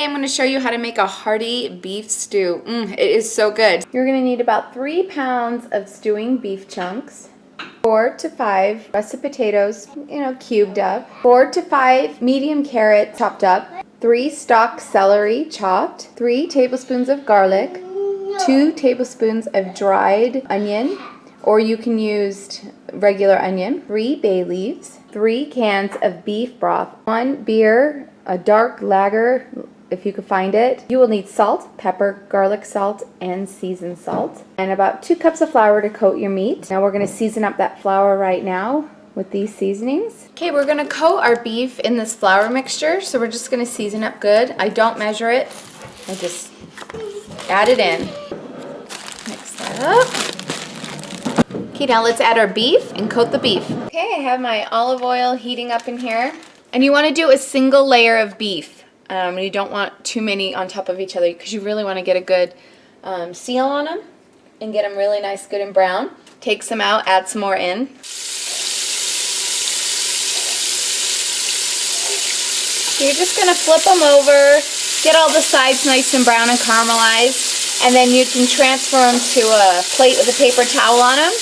Today I'm going to show you how to make a hearty beef stew. It is so good. You're going to need about 3 pounds of stewing beef chunks, 4 to 5 russet potatoes, cubed up, 4 to 5 medium carrots chopped up, 3 stalk celery chopped, 3 tablespoons of garlic, 2 tablespoons of dried onion, or you can use regular onion, 3 bay leaves, 3 cans of beef broth, 1 beer, a dark lager if you can find it. You will need salt, pepper, garlic salt, and seasoned salt, and about 2 cups of flour to coat your meat. Now we're going to season up that flour right now with these seasonings. Okay, we're going to coat our beef in this flour mixture, so we're just going to season up good. I don't measure it. I just add it in. Mix that up. Okay, now let's add our beef and coat the beef. Okay, I have my olive oil heating up in here. And you want to do a single layer of beef. You don't want too many on top of each other because you really want to get a good seal on them and get them really nice, good and brown. Take some out, add some more in. So you're just going to flip them over, get all the sides nice and brown and caramelized, and then you can transfer them to a plate with a paper towel on them.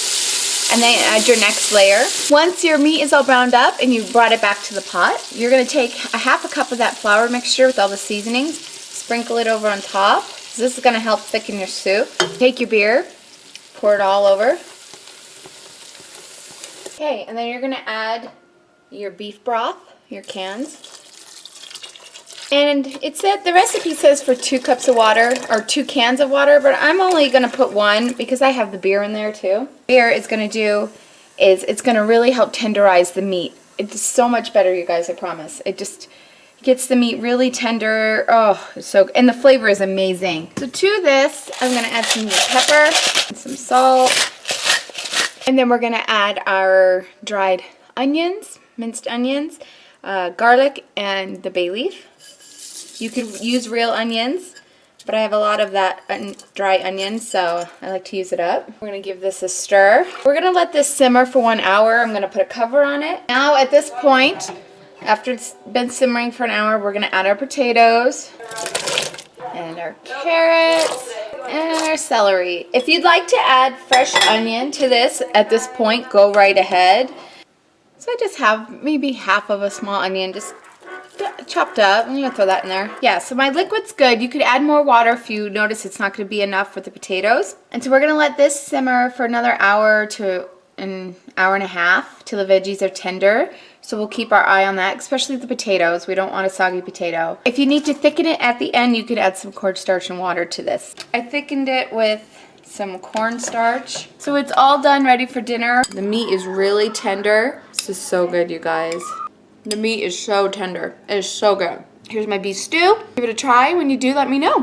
And then add your next layer. Once your meat is all browned up and you brought it back to the pot, you're going to take a half a cup of that flour mixture with all the seasonings, sprinkle it over on top. So this is going to help thicken your soup. Take your beer, pour it all over. Okay, and then you're going to add your beef broth, your cans. And it said, the recipe says for 2 cups of water, or 2 cans of water, but I'm only going to put 1 because I have the beer in there too. Beer is going to do is it's going to really help tenderize the meat. It's so much better, you guys, I promise. It just gets the meat really tender. Oh, it's so, and the flavor is amazing. So to this, I'm going to add some pepper and some salt. And then we're going to add our dried onions, minced onions, garlic, and the bay leaf. You could use real onions, but I have a lot of that dry onion, so I like to use it up. We're going to give this a stir. We're going to let this simmer for 1 hour. I'm going to put a cover on it. Now at this point, after it's been simmering for an hour, we're going to add our potatoes and our carrots and our celery. If you'd like to add fresh onion to this at this point, go right ahead. So I just have maybe half of a small onion just chopped up. I'm going to throw that in there. Yeah, so my liquid's good. You could add more water if you notice it's not going to be enough for the potatoes. And so we're going to let this simmer for another hour to an hour and a half till the veggies are tender. So we'll keep our eye on that, especially the potatoes. We don't want a soggy potato. If you need to thicken it at the end, you could add some cornstarch and water to this. I thickened it with some cornstarch. So it's all done, ready for dinner. The meat is really tender. This is so good, you guys. The meat is so tender. It is so good. Here's my beef stew. Give it a try. When you do, let me know.